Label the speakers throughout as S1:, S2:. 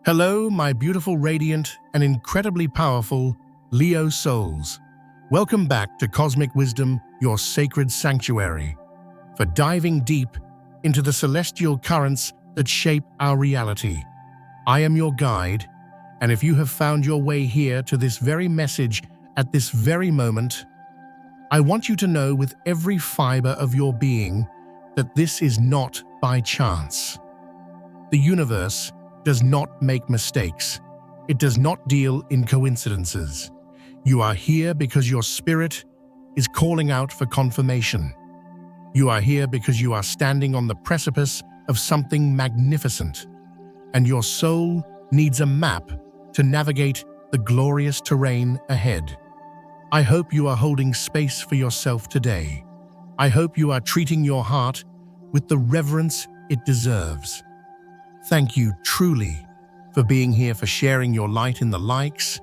S1: Hello, my beautiful, radiant, and incredibly powerful Leo souls. Welcome back to Cosmic Wisdom, your sacred sanctuary, for diving deep into the celestial currents that shape our reality. I am your guide, and if you have found your way here to this very message at this very moment, I want you to know with every fiber of your being that this is not by chance. The universe does not make mistakes. It does not deal in coincidences. You are here because your spirit is calling out for confirmation. You are here because you are standing on the precipice of something magnificent, and your soul needs a map to navigate the glorious terrain ahead. I hope you are holding space for yourself today. I hope you are treating your heart with the reverence it deserves. Thank you truly for being here, for sharing your light in the likes,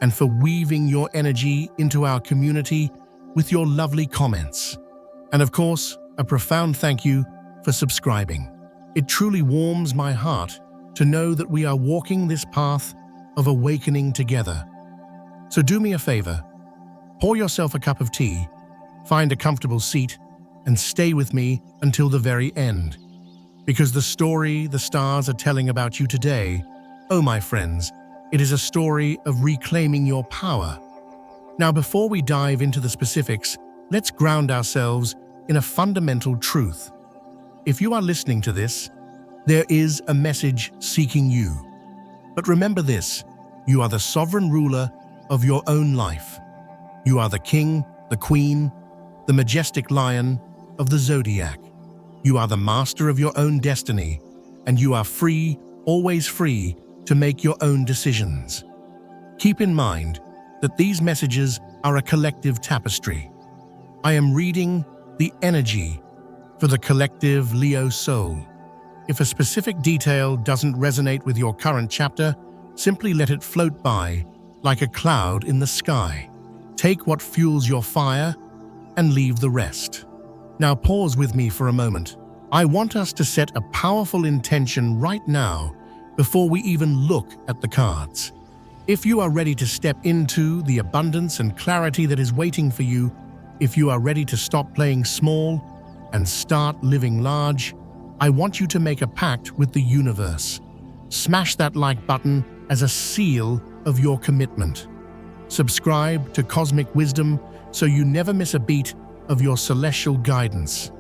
S1: and for weaving your energy into our community with your lovely comments. And of course, a profound thank you for subscribing. It truly warms my heart to know that we are walking this path of awakening together. So do me a favor, pour yourself a cup of tea, find a comfortable seat, and stay with me until the very end. Because the story the stars are telling about you today, oh my friends, it is a story of reclaiming your power. Now, before we dive into the specifics, let's ground ourselves in a fundamental truth. If you are listening to this, there is a message seeking you. But remember this, you are the sovereign ruler of your own life. You are the king, the queen, the majestic lion of the zodiac. You are the master of your own destiny, and you are free, always free, to make your own decisions. Keep in mind that these messages are a collective tapestry. I am reading the energy for the collective Leo soul. If a specific detail doesn't resonate with your current chapter, simply let it float by like a cloud in the sky. Take what fuels your fire and leave the rest. Now pause with me for a moment. I want us to set a powerful intention right now before we even look at the cards. If you are ready to step into the abundance and clarity that is waiting for you, if you are ready to stop playing small and start living large, I want you to make a pact with the universe. Smash that like button as a seal of your commitment. Subscribe to Cosmic Wisdom so you never miss a beat of your celestial guidance.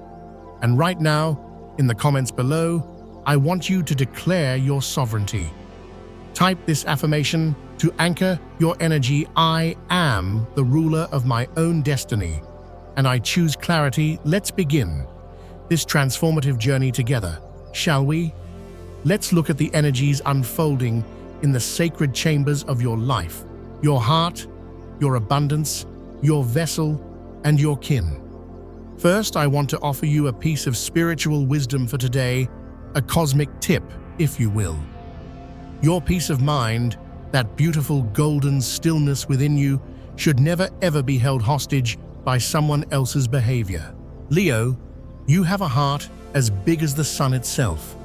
S1: And right now, in the comments below, I want you to declare your sovereignty. Type this affirmation to anchor your energy. I am the ruler of my own destiny, and I choose clarity. Let's begin this transformative journey together, shall we? Let's look at the energies unfolding in the sacred chambers of your life, your heart, your abundance, your vessel, and your kin. First, I want to offer you a piece of spiritual wisdom for today, a cosmic tip, if you will. Your peace of mind, that beautiful golden stillness within you, should never ever be held hostage by someone else's behavior. Leo, you have a heart as big as the sun itself.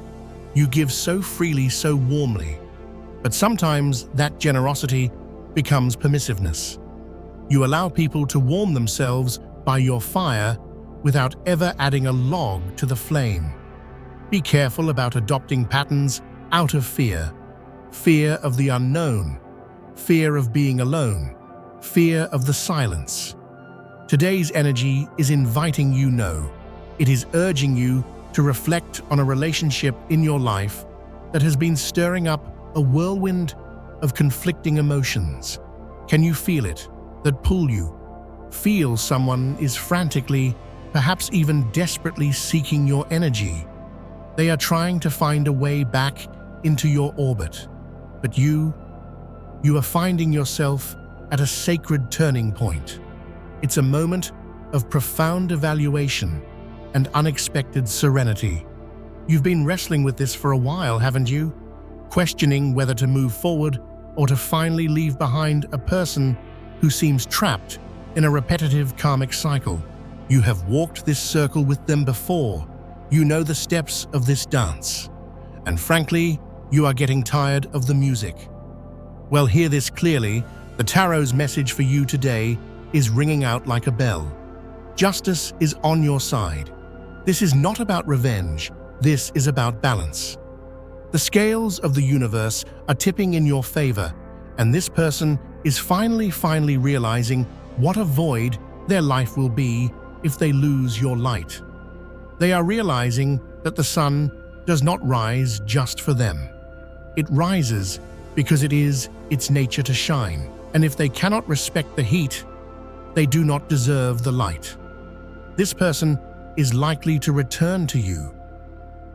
S1: You give so freely, so warmly, but sometimes that generosity becomes permissiveness. You allow people to warm themselves by your fire without ever adding a log to the flame. Be careful about adopting patterns out of fear. Fear of the unknown, fear of being alone, fear of the silence. Today's energy is inviting you. It is urging you to reflect on a relationship in your life that has been stirring up a whirlwind of conflicting emotions. Can you feel it, that pull you? Feel someone is frantically, perhaps even desperately seeking your energy. They are trying to find a way back into your orbit. But you are finding yourself at a sacred turning point. It's a moment of profound evaluation and unexpected serenity. You've been wrestling with this for a while, haven't you? Questioning whether to move forward or to finally leave behind a person who seems trapped in a repetitive karmic cycle. You have walked this circle with them before. You know the steps of this dance. And frankly, You are getting tired of the music. Well, hear this clearly. The tarot's message for you today is ringing out like a bell. Justice is on your side. This is not about revenge. This is about balance. The scales of the universe are tipping in your favor, and this person is finally realizing what a void their life will be if they lose your light. They are realizing that the sun does not rise just for them. It rises because it is its nature to shine, and if they cannot respect the heat, they do not deserve the light. This person is likely to return to you.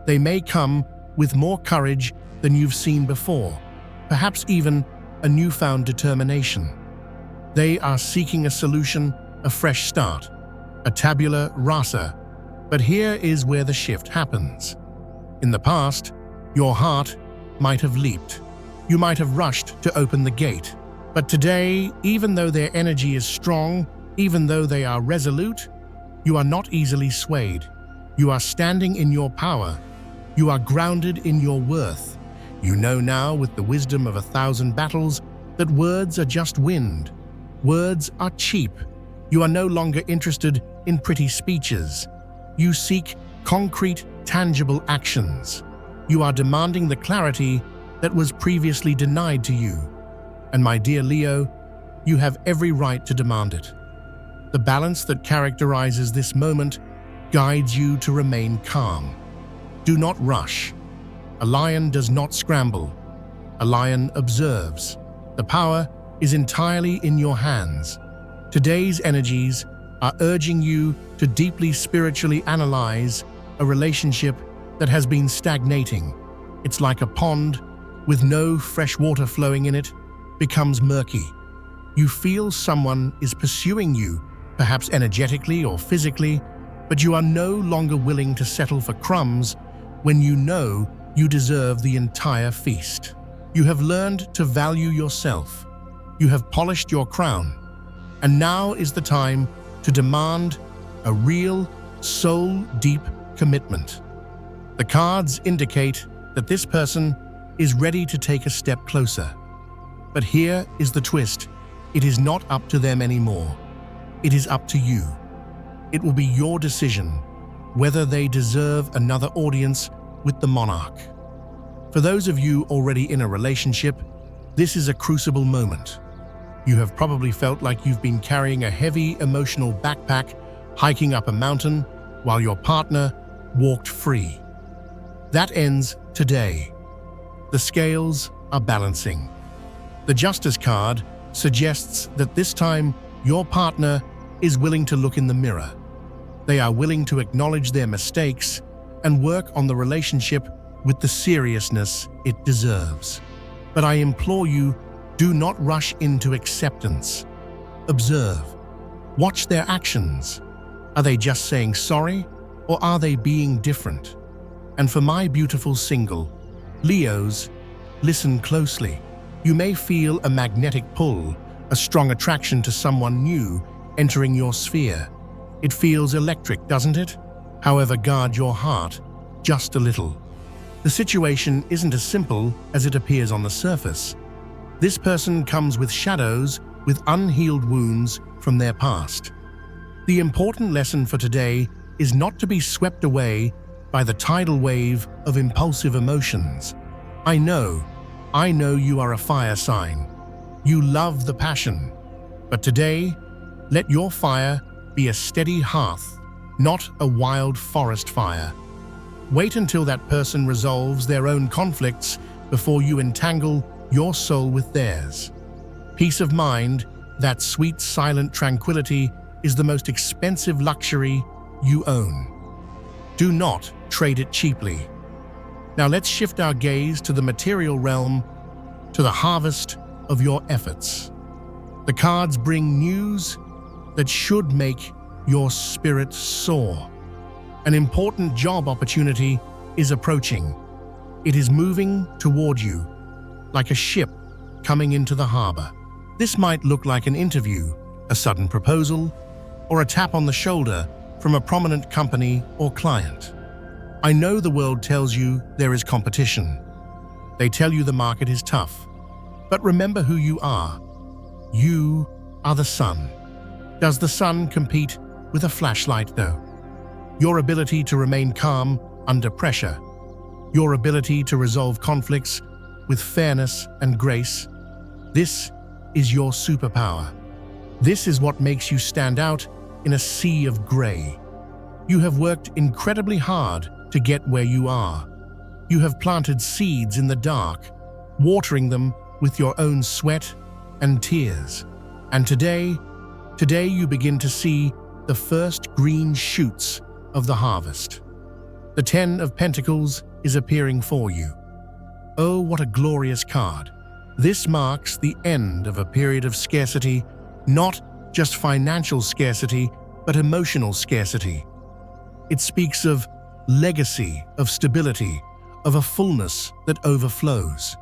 S1: They may come with more courage than you've seen before, perhaps even a newfound determination. They are seeking a solution, a fresh start, a tabula rasa. But here is where the shift happens. In the past, your heart might have leaped. You might have rushed to open the gate. But today, even though their energy is strong, even though they are resolute, you are not easily swayed. You are standing in your power. You are grounded in your worth. You know now, with the wisdom of 1,000 battles, that words are just wind. Words are cheap. You are no longer interested in pretty speeches. You seek concrete, tangible actions. You are demanding the clarity that was previously denied to you. And my dear Leo, you have every right to demand it. The balance that characterizes this moment guides you to remain calm. Do not rush. A lion does not scramble. A lion observes. The power is entirely in your hands. Today's energies are urging you to deeply spiritually analyze a relationship that has been stagnating. It's like a pond with no fresh water flowing in it, becomes murky. You feel someone is pursuing you, perhaps energetically or physically, but you are no longer willing to settle for crumbs when you know you deserve the entire feast. You have learned to value yourself. You have polished your crown. And now is the time to demand a real, soul-deep commitment. The cards indicate that this person is ready to take a step closer. But here is the twist. It is not up to them anymore. It is up to you. It will be your decision whether they deserve another audience with the monarch. For those of you already in a relationship, this is a crucible moment. You have probably felt like you've been carrying a heavy emotional backpack, hiking up a mountain, while your partner walked free. That ends today. The scales are balancing. The Justice card suggests that this time your partner is willing to look in the mirror. They are willing to acknowledge their mistakes and work on the relationship with the seriousness it deserves. But I implore you, do not rush into acceptance. Observe. Watch their actions. Are they just saying sorry, or are they being different? And for my beautiful single, Leos, listen closely. You may feel a magnetic pull, a strong attraction to someone new entering your sphere. It feels electric, doesn't it? However, guard your heart just a little. The situation isn't as simple as it appears on the surface. This person comes with shadows, with unhealed wounds from their past. The important lesson for today is not to be swept away by the tidal wave of impulsive emotions. I know you are a fire sign. You love the passion. But today, let your fire be a steady hearth, not a wild forest fire. Wait until that person resolves their own conflicts before you entangle your soul with theirs. Peace of mind, that sweet, silent tranquility, is the most expensive luxury you own. Do not trade it cheaply. Now let's shift our gaze to the material realm, to the harvest of your efforts. The cards bring news that should make your spirit soar. An important job opportunity is approaching. It is moving toward you, like a ship coming into the harbor. This might look like an interview, a sudden proposal, or a tap on the shoulder from a prominent company or client. I know the world tells you there is competition. They tell you the market is tough. But remember who you are. You are the sun. Does the sun compete with a flashlight, though? Your ability to remain calm under pressure, your ability to resolve conflicts with fairness and grace, this is your superpower. This is what makes you stand out in a sea of gray. You have worked incredibly hard to get where you are. You have planted seeds in the dark, watering them with your own sweat and tears. And today you begin to see the first green shoots of the harvest. The Ten of Pentacles is appearing for you. Oh, what a glorious card. This marks the end of a period of scarcity, not just financial scarcity, but emotional scarcity. It speaks of legacy, of stability, of a fullness that overflows.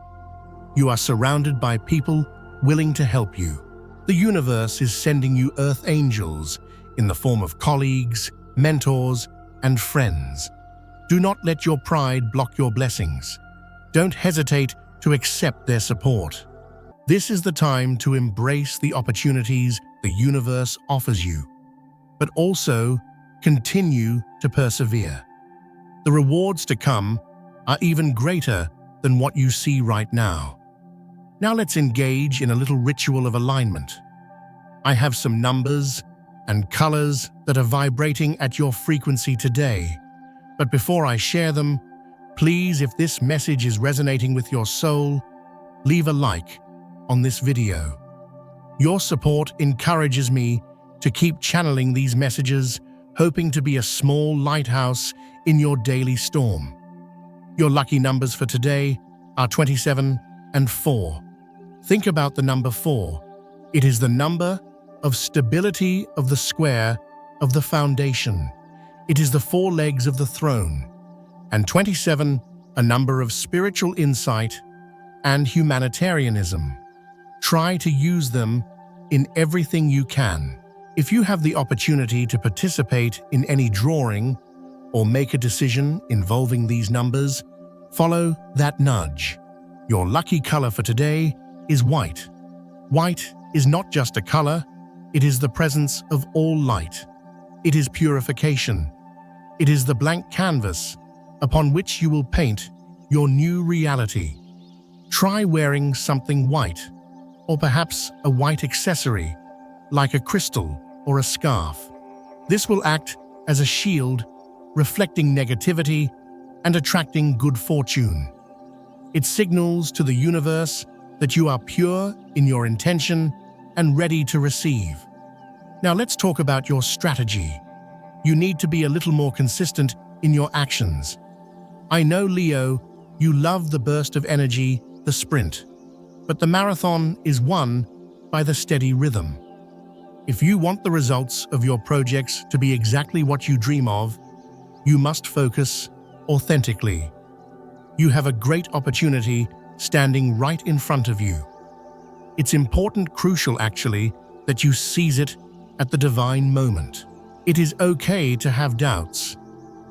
S1: You are surrounded by people willing to help you. The universe is sending you earth angels in the form of colleagues, mentors, and friends. Do not let your pride block your blessings. Don't hesitate to accept their support. This is the time to embrace the opportunities the universe offers you, but also continue to persevere. The rewards to come are even greater than what you see right now. Now let's engage in a little ritual of alignment. I have some numbers and colors that are vibrating at your frequency today. But before I share them, please, if this message is resonating with your soul, leave a like on this video. Your support encourages me to keep channeling these messages, hoping to be a small lighthouse in your daily storm. Your lucky numbers for today are 27 and 4. Think about the number 4. It is the number of stability of the square of the foundation. It is the 4 legs of the throne. And 27, a number of spiritual insight and humanitarianism. Try to use them in everything you can. If you have the opportunity to participate in any drawing or make a decision involving these numbers, follow that nudge. Your lucky color for today is white. White is not just a color, it is the presence of all light. It is purification. It is the blank canvas upon which you will paint your new reality. Try wearing something white, or perhaps a white accessory, like a crystal or a scarf. This will act as a shield, reflecting negativity and attracting good fortune. It signals to the universe that you are pure in your intention and ready to receive. Now let's talk about your strategy. You need to be a little more consistent in your actions. I know, Leo, you love the burst of energy, the sprint, but the marathon is won by the steady rhythm. If you want the results of your projects to be exactly what you dream of, you must focus authentically. You have a great opportunity standing right in front of you. It's important, crucial actually, that you seize it at the divine moment. It is okay to have doubts.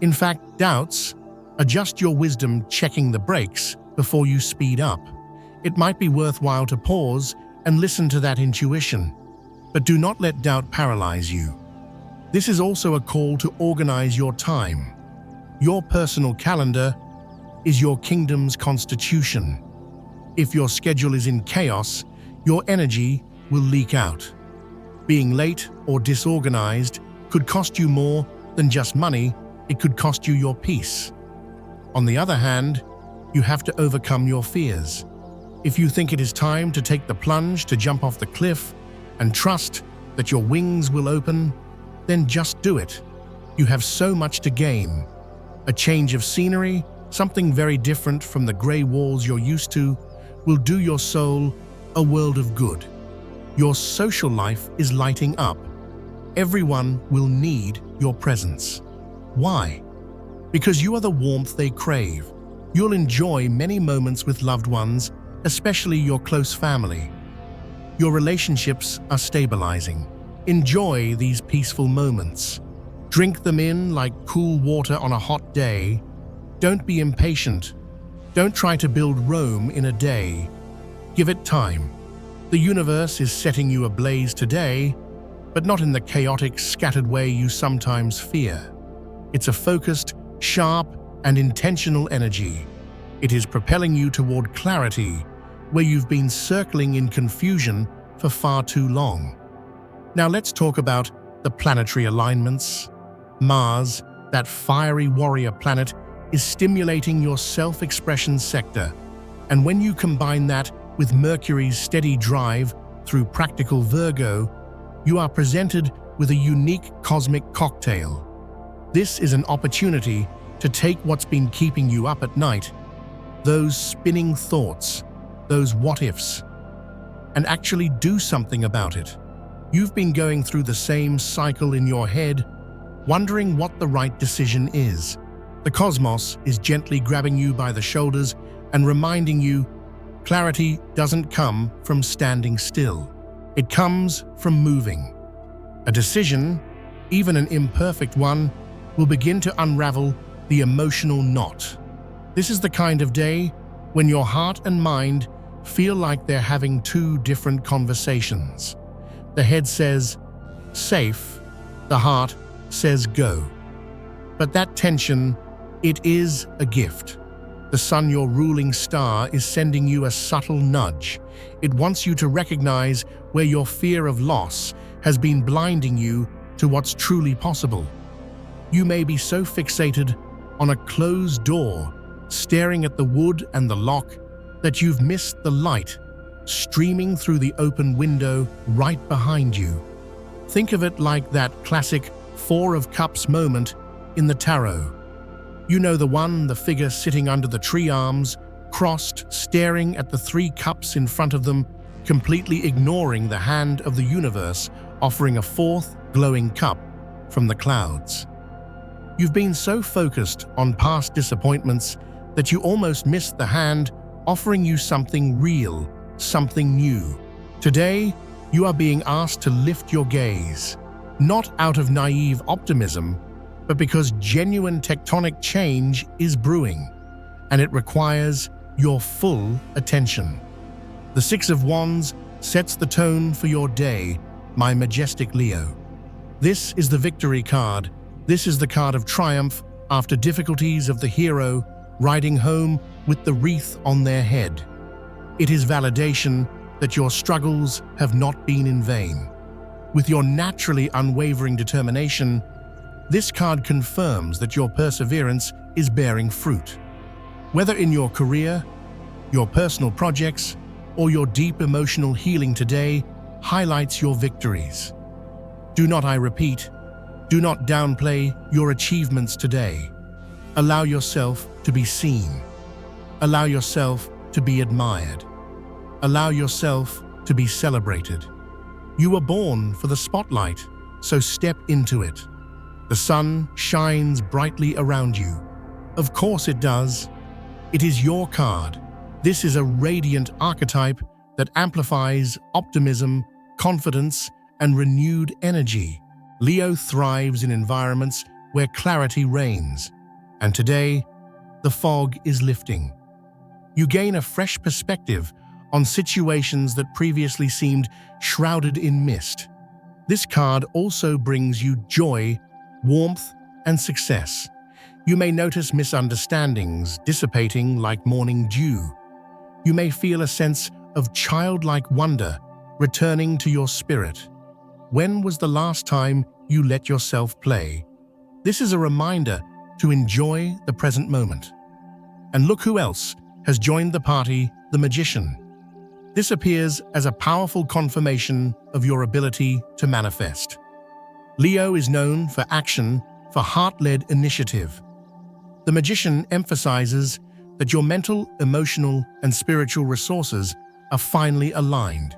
S1: In fact, doubts are just your wisdom checking the brakes before you speed up. It might be worthwhile to pause and listen to that intuition, but do not let doubt paralyze you. This is also a call to organize your time. Your personal calendar is your kingdom's constitution. If your schedule is in chaos, your energy will leak out. Being late or disorganized could cost you more than just money, it could cost you your peace. On the other hand, you have to overcome your fears. If you think it is time to take the plunge, to jump off the cliff, and trust that your wings will open, then just do it. You have so much to gain. A change of scenery, something very different from the gray walls you're used to, will do your soul a world of good. Your social life is lighting up. Everyone will need your presence. Why? Because you are the warmth they crave. You'll enjoy many moments with loved ones, especially your close family. Your relationships are stabilizing. Enjoy these peaceful moments. Drink them in like cool water on a hot day. Don't be impatient. Don't try to build Rome in a day. Give it time. The universe is setting you ablaze today, but not in the chaotic, scattered way you sometimes fear. It's a focused, sharp, and intentional energy. It is propelling you toward clarity, where you've been circling in confusion for far too long. Now let's talk about the planetary alignments. Mars, that fiery warrior planet, is stimulating your self-expression sector. And when you combine that with Mercury's steady drive through practical Virgo, you are presented with a unique cosmic cocktail. This is an opportunity to take what's been keeping you up at night, those spinning thoughts, those what-ifs, and actually do something about it. You've been going through the same cycle in your head, wondering what the right decision is. The cosmos is gently grabbing you by the shoulders and reminding you, clarity doesn't come from standing still. It comes from moving. A decision, even an imperfect one, will begin to unravel the emotional knot. This is the kind of day when your heart and mind feel like they're having two different conversations. The head says, safe. The heart says, go. But that tension, it is a gift. The sun, your ruling star, is sending you a subtle nudge. It wants you to recognize where your fear of loss has been blinding you to what's truly possible. You may be so fixated on a closed door, staring at the wood and the lock, that you've missed the light streaming through the open window right behind you. Think of it like that classic Four of Cups moment in the tarot. You know the one, the figure sitting under the tree, arms crossed, staring at the three cups in front of them, completely ignoring the hand of the universe offering a fourth glowing cup from the clouds. You've been so focused on past disappointments that you almost missed the hand offering you something real, something new. Today, you are being asked to lift your gaze, not out of naive optimism, but because genuine tectonic change is brewing, and it requires your full attention. The Six of Wands sets the tone for your day, my majestic Leo. This is the victory card. This is the card of triumph after difficulties of the hero riding home with the wreath on their head. It is validation that your struggles have not been in vain. With your naturally unwavering determination, this card confirms that your perseverance is bearing fruit. Whether in your career, your personal projects, or your deep emotional healing today highlights your victories. Do not, I repeat, do not downplay your achievements today. Allow yourself to be seen. Allow yourself to be admired. Allow yourself to be celebrated. You were born for the spotlight, so step into it. The sun shines brightly around you. Of course it does. It is your card. This is a radiant archetype that amplifies optimism, confidence, and renewed energy. Leo thrives in environments where clarity reigns, and today, the fog is lifting. You gain a fresh perspective on situations that previously seemed shrouded in mist. This card also brings you joy, warmth, and success. You may notice misunderstandings dissipating like morning dew. You may feel a sense of childlike wonder returning to your spirit. When was the last time you let yourself play? This is a reminder to enjoy the present moment. And look who else has joined the party, the Magician. This appears as a powerful confirmation of your ability to manifest. Leo is known for action, for heart-led initiative. The Magician emphasizes that your mental, emotional, and spiritual resources are finely aligned.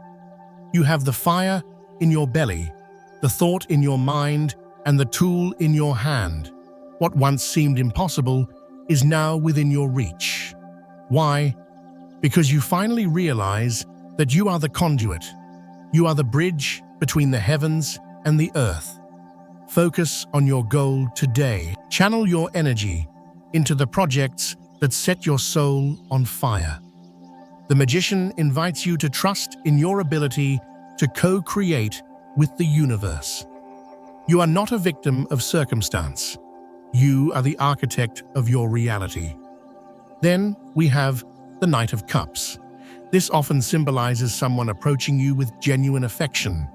S1: You have the fire in your belly, the thought in your mind, and the tool in your hand. What once seemed impossible is now within your reach. Why? Because you finally realize that you are the conduit. You are the bridge between the heavens and the earth. Focus on your goal today. Channel your energy into the projects that set your soul on fire. The Magician invites you to trust in your ability to co-create with the universe. You are not a victim of circumstance. You are the architect of your reality. Then we have the Knight of Cups. This often symbolizes someone approaching you with genuine affection.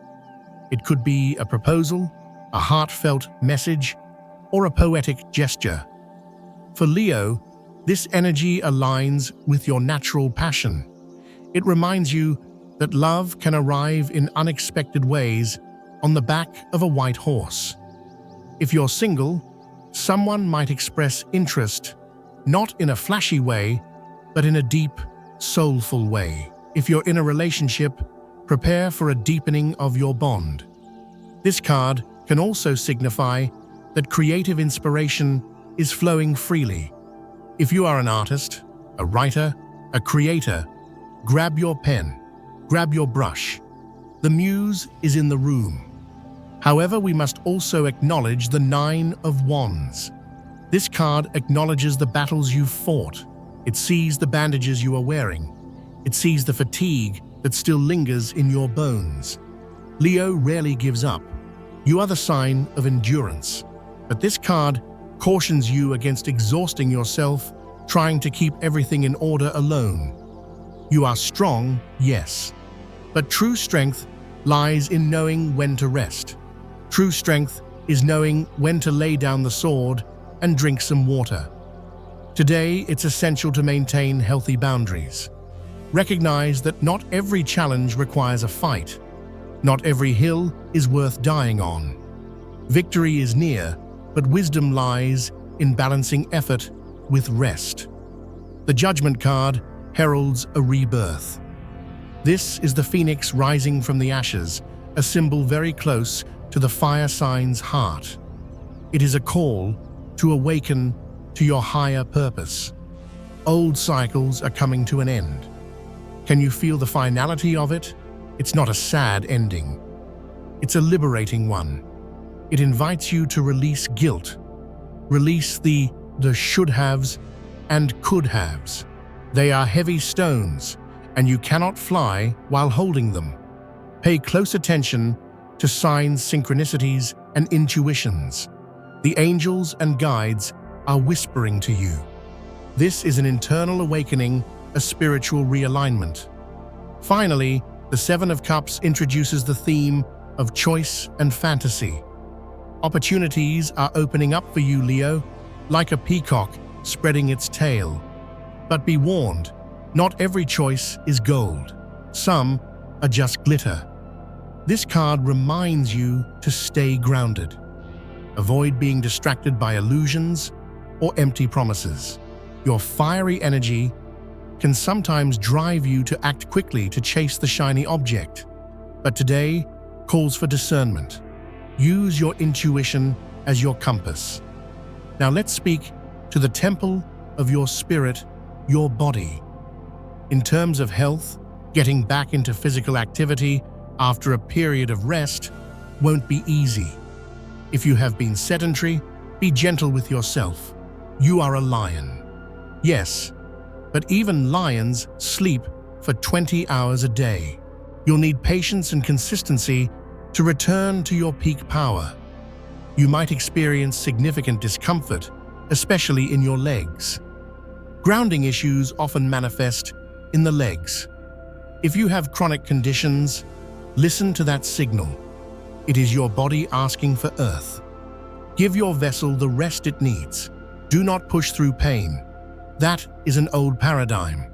S1: It could be a proposal, a heartfelt message, or a poetic gesture. For Leo, this energy aligns with your natural passion. It reminds you that love can arrive in unexpected ways on the back of a white horse. If you're single, someone might express interest, not in a flashy way, but in a deep, soulful way. If you're in a relationship, prepare for a deepening of your bond. This card can also signify that creative inspiration is flowing freely. If you are an artist, a writer, a creator, grab your pen, grab your brush. The muse is in the room. However, we must also acknowledge the Nine of Wands. This card acknowledges the battles you've fought. It sees the bandages you are wearing. It sees the fatigue that still lingers in your bones. Leo rarely gives up. You are the sign of endurance. But this card cautions you against exhausting yourself trying to keep everything in order alone. You are strong, yes, but true strength lies in knowing when to rest. True strength is knowing when to lay down the sword and drink some water. Today, it's essential to maintain healthy boundaries. Recognize that not every challenge requires a fight. Not every hill is worth dying on. Victory is near, but wisdom lies in balancing effort with rest. The Judgment card heralds a rebirth. This is the phoenix rising from the ashes, a symbol very close to the fire sign's heart. It is a call to awaken to your higher purpose. Old cycles are coming to an end. Can you feel the finality of it? It's not a sad ending. It's a liberating one. It invites you to release guilt. Release the should-haves and could-haves. They are heavy stones, and you cannot fly while holding them. Pay close attention to signs, synchronicities, and intuitions. The angels and guides are whispering to you. This is an internal awakening, a spiritual realignment. Finally, the Seven of Cups introduces the theme of choice and fantasy. Opportunities are opening up for you, Leo, like a peacock spreading its tail. But be warned, not every choice is gold. Some are just glitter. This card reminds you to stay grounded. Avoid being distracted by illusions or empty promises. Your fiery energy can sometimes drive you to act quickly to chase the shiny object. But today calls for discernment. Use your intuition as your compass. Now let's speak to the temple of your spirit, your body. In terms of health, getting back into physical activity after a period of rest won't be easy. If you have been sedentary, be gentle with yourself. You are a lion. Yes, but even lions sleep for 20 hours a day. You'll need patience and consistency to return to your peak power. You might experience significant discomfort, especially in your legs. Grounding issues often manifest in the legs. If you have chronic conditions, listen to that signal. It is your body asking for earth. Give your vessel the rest it needs. Do not push through pain. That is an old paradigm.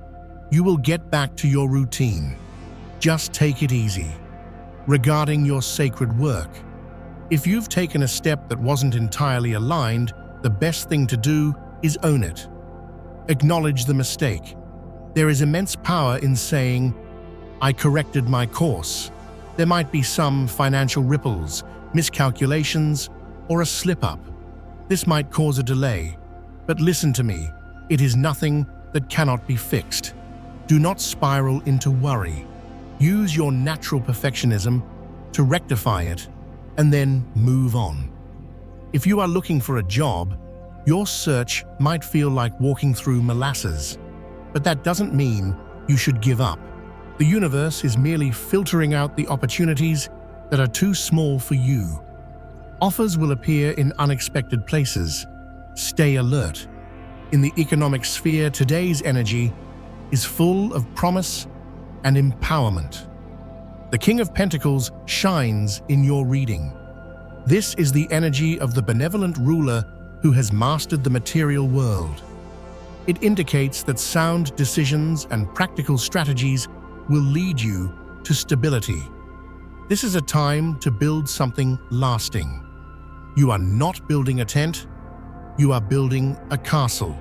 S1: You will get back to your routine. Just take it easy. Regarding your sacred work, if you've taken a step that wasn't entirely aligned, the best thing to do is own it. Acknowledge the mistake. There is immense power in saying, "I corrected my course." There might be some financial ripples, miscalculations, or a slip-up. This might cause a delay, but listen to me, it is nothing that cannot be fixed. Do not spiral into worry. Use your natural perfectionism to rectify it, and then move on. If you are looking for a job, Your search might feel like walking through molasses, but that doesn't mean you should give up. The universe is merely filtering out the opportunities that are too small for you. Offers will appear in unexpected places. Stay alert. In the economic sphere, today's energy is full of promise and empowerment. The King of Pentacles shines in your reading. This is the energy of the benevolent ruler who has mastered the material world. It indicates that sound decisions and practical strategies will lead you to stability. This is a time to build something lasting. You are not building a tent, you are building a castle.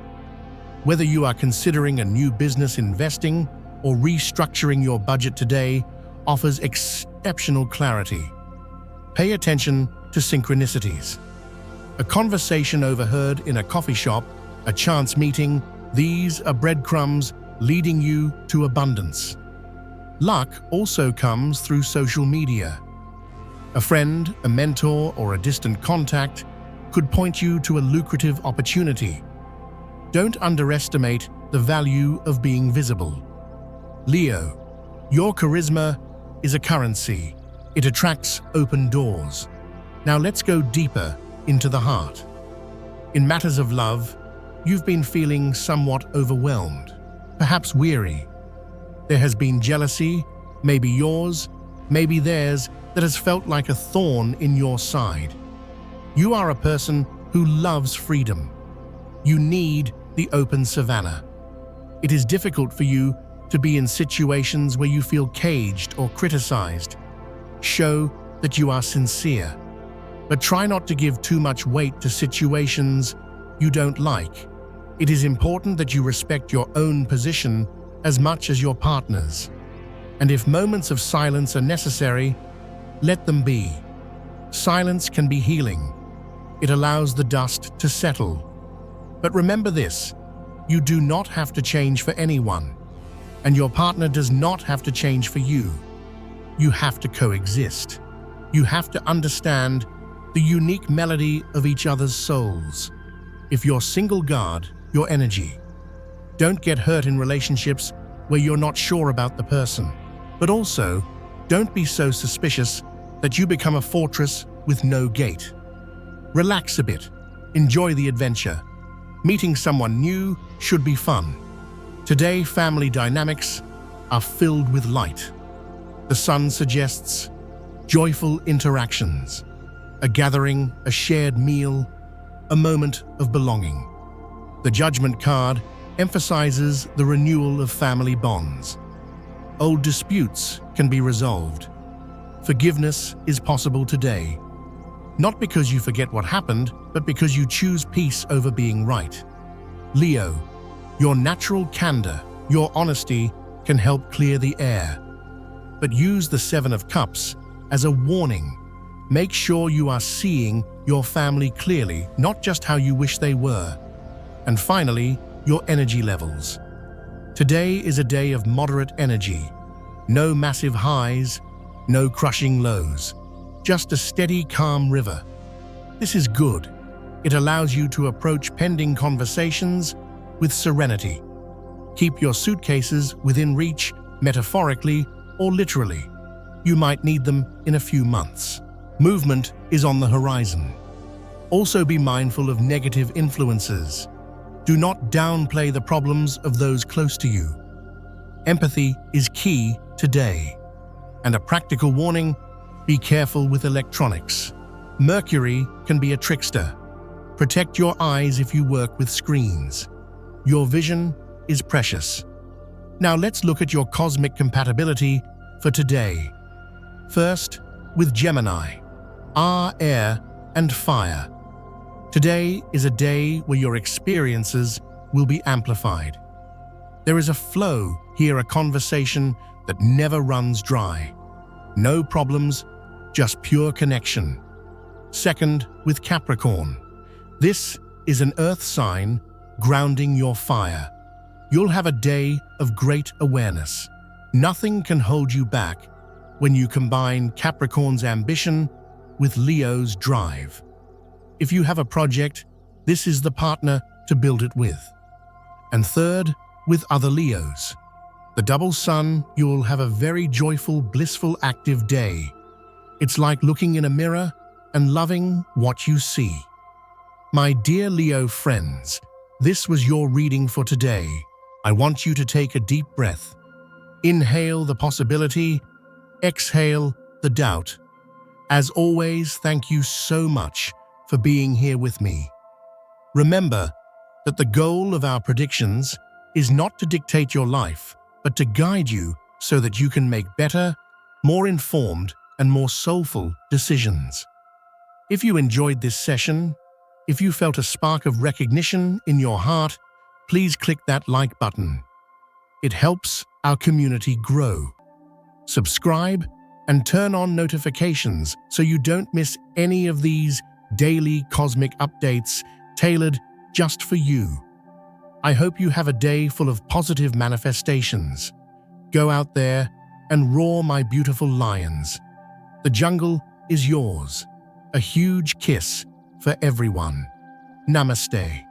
S1: Whether you are considering a new business, investing, or restructuring your budget today offers exceptional clarity. Pay attention to synchronicities. A conversation overheard in a coffee shop, a chance meeting, these are breadcrumbs leading you to abundance. Luck also comes through social media. A friend, a mentor, or a distant contact could point you to a lucrative opportunity. Don't underestimate the value of being visible. Leo, your charisma is a currency. It attracts open doors. Now let's go deeper into the heart. In matters of love, you've been feeling somewhat overwhelmed, perhaps weary. There has been jealousy, maybe yours, maybe theirs, that has felt like a thorn in your side. You are a person who loves freedom. You need the open savanna. It is difficult for you to be in situations where you feel caged or criticized. Show that you are sincere, but try not to give too much weight to situations you don't like. It is important that you respect your own position as much as your partner's. And if moments of silence are necessary, let them be. Silence can be healing. It allows the dust to settle. But remember this, you do not have to change for anyone, and your partner does not have to change for you. You have to coexist. You have to understand the unique melody of each other's souls. If you're single, guard your energy. Don't get hurt in relationships where you're not sure about the person. But also, don't be so suspicious that you become a fortress with no gate. Relax a bit. Enjoy the adventure. Meeting someone new should be fun. Today, family dynamics are filled with light. The sun suggests joyful interactions, a gathering, a shared meal, a moment of belonging. The Judgment card emphasizes the renewal of family bonds. Old disputes can be resolved. Forgiveness is possible today, not because you forget what happened, but because you choose peace over being right. Leo, your natural candor, your honesty can help clear the air. But use the Seven of Cups as a warning. Make sure you are seeing your family clearly, not just how you wish they were. And finally, your energy levels. Today is a day of moderate energy. No massive highs, no crushing lows. Just a steady, calm river. This is good. It allows you to approach pending conversations with serenity. Keep your suitcases within reach, metaphorically or literally. You might need them in a few months. Movement is on the horizon. Also be mindful of negative influences. Do not downplay the problems of those close to you. Empathy is key today. And a practical warning, be careful with electronics. Mercury can be a trickster. Protect your eyes if you work with screens. Your vision is precious. Now let's look at your cosmic compatibility for today. First, with Gemini, air and fire. Today is a day where your experiences will be amplified. There is a flow here, a conversation that never runs dry. No problems, just pure connection. Second, with Capricorn. This is an earth sign grounding your fire. You'll have a day of great awareness. Nothing can hold you back when you combine Capricorn's ambition with Leo's drive. If you have a project this is the partner to build it with. And third, with other Leos. The double sun, you'll have a very joyful, blissful, active day. It's like looking in a mirror and loving what you see. My dear Leo friends, this was your reading for today. I want you to take a deep breath. Inhale the possibility, exhale the doubt. As always, thank you so much for being here with me. Remember that the goal of our predictions is not to dictate your life, but to guide you so that you can make better, more informed, and more soulful decisions. If you enjoyed this session, if you felt a spark of recognition in your heart, please click that like button. It helps our community grow. Subscribe and turn on notifications so you don't miss any of these daily cosmic updates tailored just for you. I hope you have a day full of positive manifestations. Go out there and roar, my beautiful lions. The jungle is yours. A huge kiss for everyone. Namaste.